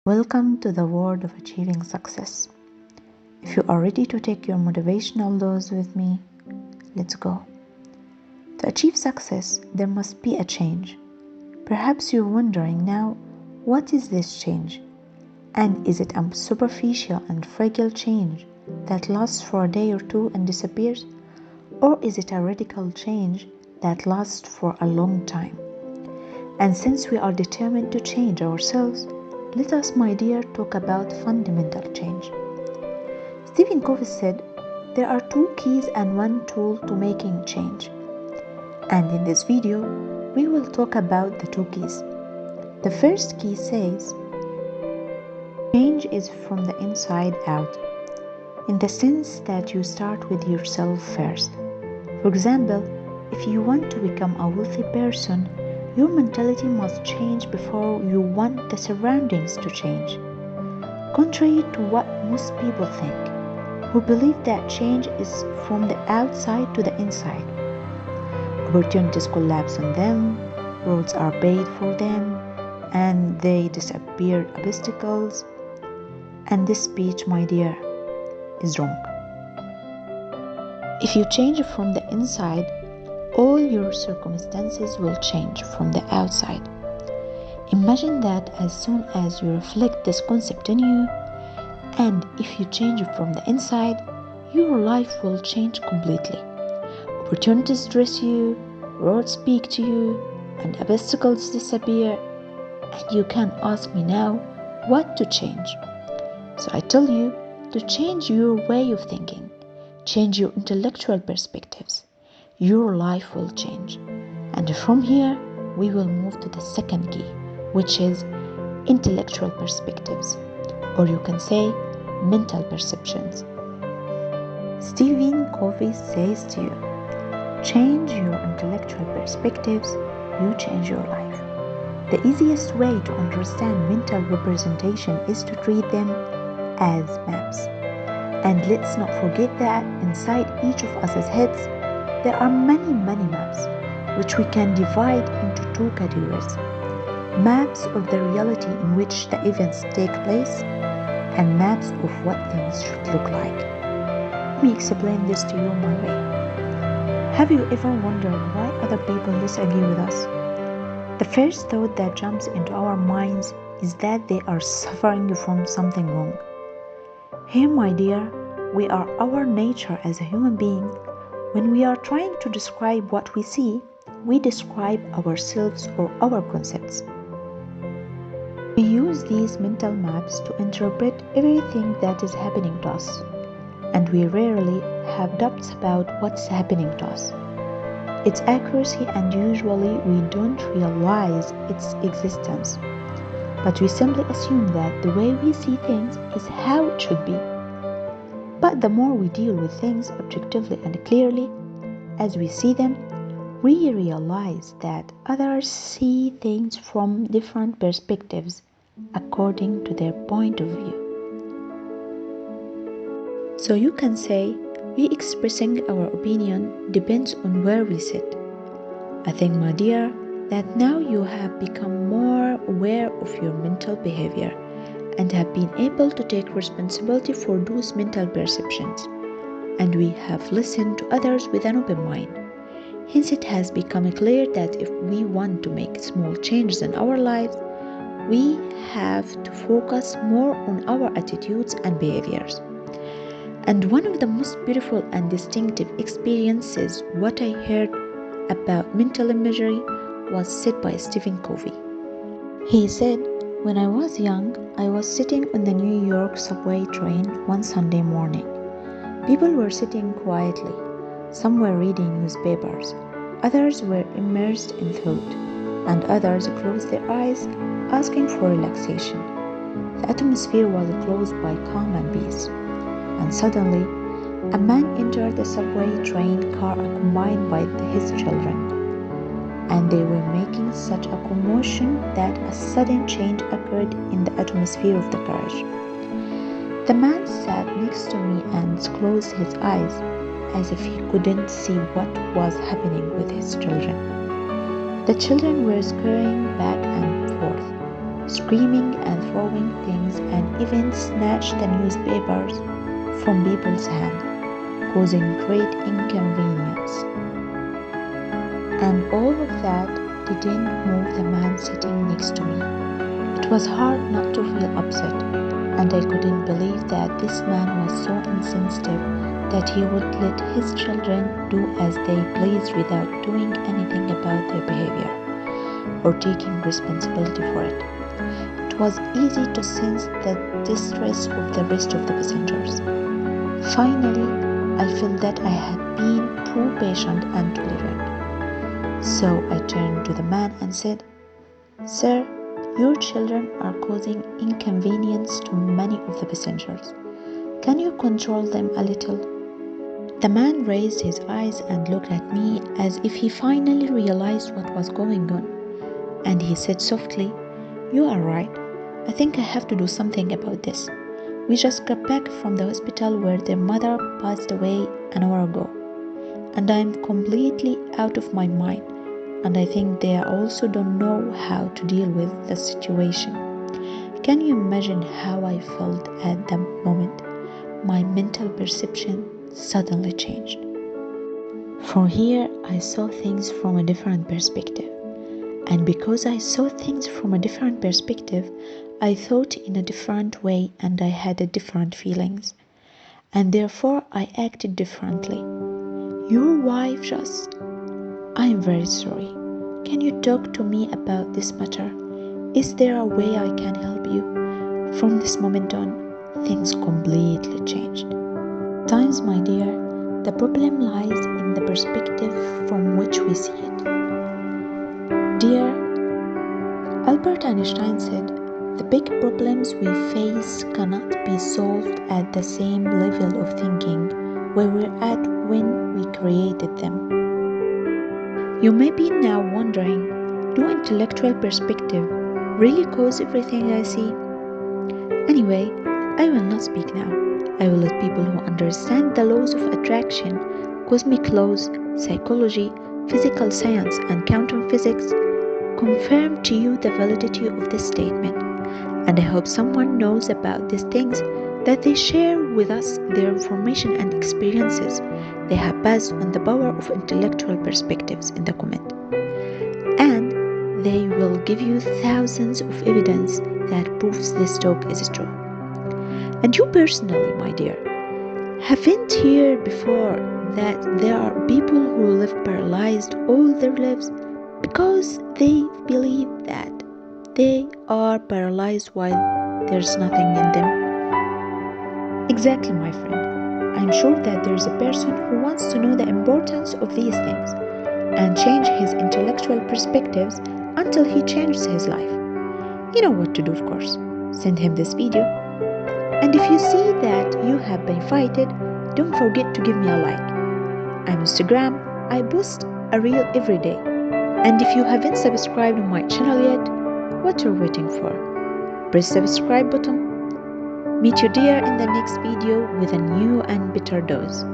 Welcome to the world of achieving success. If you are ready to take your motivational dose with me, let's go. To achieve success, there must be a change. Perhaps you're wondering now, what is this change? And is it a superficial and fragile change that lasts for a day or two and disappears? Or is it a radical change that lasts for a long time? And since we are determined to change ourselves, let us, my dear, talk about fundamental change. Stephen Covey said, there are 2 keys and 1 tool to making change. And in this video, we will talk about the 2 keys. The first key says, change is from the inside out, in the sense that you start with yourself first. For example, if you want to become a wealthy person, your mentality must change before you want the surroundings to change. Contrary to what most people think, who believe that change is from the outside to the inside. Opportunities collapse on them, roads are paved for them, and they disappear obstacles. And this speech, my dear, is wrong. If you change from the inside, all your circumstances will change from the outside. Imagine that as soon as you reflect this concept in you, and if you change from the inside, your life will change completely. Opportunities dress you, roads speak to you, and obstacles disappear, and you can ask me now what to change. So I tell you to change your way of thinking, change your intellectual perspectives. Your life will change. And from here, we will move to the second key, which is intellectual perspectives, or you can say mental perceptions. Stephen Covey says to you, change your intellectual perspectives, you change your life. The easiest way to understand mental representation is to treat them as maps. And let's not forget that inside each of us heads, there are many maps, which we can divide into 2 categories. Maps of the reality in which the events take place, and maps of what things should look like. Let me explain this to you my way. Have you ever wondered why other people disagree with us? The first thought that jumps into our minds is that they are suffering from something wrong. Here, my dear, we are our nature as a human being. When we are trying to describe what we see, we describe ourselves or our concepts. We use these mental maps to interpret everything that is happening to us, and we rarely have doubts about what's happening to us, its accuracy, and usually we don't realize its existence. But we simply assume that the way we see things is how it should be. But the more we deal with things objectively and clearly, as we see them, we realize that others see things from different perspectives according to their point of view. So you can say, we expressing our opinion depends on where we sit. I think, my dear, that now you have become more aware of your mental behavior and have been able to take responsibility for those mental perceptions. And we have listened to others with an open mind. Hence, it has become clear that if we want to make small changes in our lives, we have to focus more on our attitudes and behaviors. And one of the most beautiful and distinctive experiences what I heard about mental imagery was said by Stephen Covey. He said, when I was young, I was sitting on the New York subway train one Sunday morning. People were sitting quietly. Some were reading newspapers. Others were immersed in thought, and others closed their eyes, asking for relaxation. The atmosphere was closed by calm and peace. And suddenly, a man entered the subway train car accompanied by his children. And they were making such a commotion that a sudden change occurred in the atmosphere of the carriage. The man sat next to me and closed his eyes as if he couldn't see what was happening with his children. The children were scurrying back and forth. screaming and throwing things, and even snatched the newspapers from people's hands, causing great inconvenience. And all of that didn't move the man sitting next to me. It was hard not to feel upset, and I couldn't believe that this man was so insensitive that he would let his children do as they pleased without doing anything about their behavior or taking responsibility for it. It was easy to sense the distress of the rest of the passengers. Finally, I felt that I had been too patient and tolerant. So I turned to the man and said, "Sir, your children are causing inconvenience to many of the passengers. Can you control them a little?" The man raised his eyes and looked at me as if he finally realized what was going on. And he said softly, "You are right. I think I have to do something about this. We just got back from the hospital where their mother passed away an hour ago. And I'm completely out of my mind. And I think they also don't know how to deal with the situation." Can you imagine how I felt at the moment? My mental perception suddenly changed. From here, I saw things from a different perspective. And because I saw things from a different perspective, I thought in a different way and I had different feelings. And therefore, I acted differently. "Your wife just... I'm very sorry. Can you talk to me about this matter? Is there a way I can help you?" From this moment on, things completely changed. Sometimes, my dear, the problem lies in the perspective from which we see it. Dear, Albert Einstein said, "The big problems we face cannot be solved at the same level of thinking we were at when we created them." You may be now wondering, do intellectual perspective really cause everything I see? Anyway, I will not speak now. I will let people who understand the laws of attraction, cosmic laws, psychology, physical science, and quantum physics confirm to you the validity of this statement. And I hope someone knows about these things, that they share with us their information and experiences they have based on the power of intellectual perspectives in the comment. And they will give you thousands of evidence that proves this talk is true. And you personally, my dear, haven't heard before that there are people who live paralyzed all their lives because they believe that they are paralyzed while there's nothing in them? Exactly, my friend. I'm sure that there's a person who wants to know the importance of these things and change his intellectual perspectives until he changes his life. You know what to do, of course. Send him this video. And if you see that you have benefited, don't forget to give me a like. On Instagram, I post a reel every day. And if you haven't subscribed to my channel yet, what you're waiting for? Press subscribe button. Meet you dear in the next video with a new and better dose.